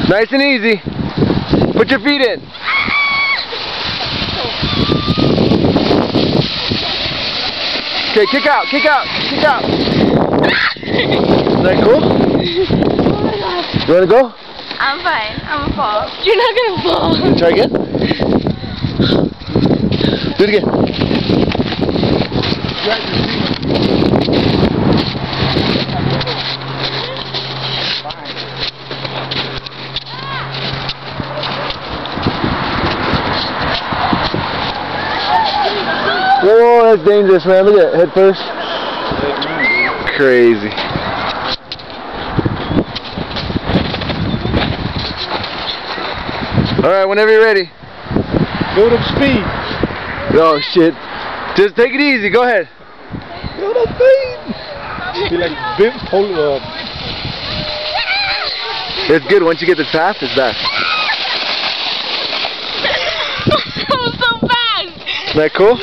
Nice and easy. Put your feet in. Okay, kick out, kick out, kick out. Is that cool? Oh my God. You wanna go? I'm fine. I'm gonna fall. You're not gonna fall. You try again? Do it again. Whoa, that's dangerous, man. Look at it, head first. Crazy. Alright, whenever you're ready. Build up speed. Oh shit. Just take it easy, go ahead. Build up speed. Be like big pole. It's good once you get the fast, it's bad. So fast. Isn't that cool?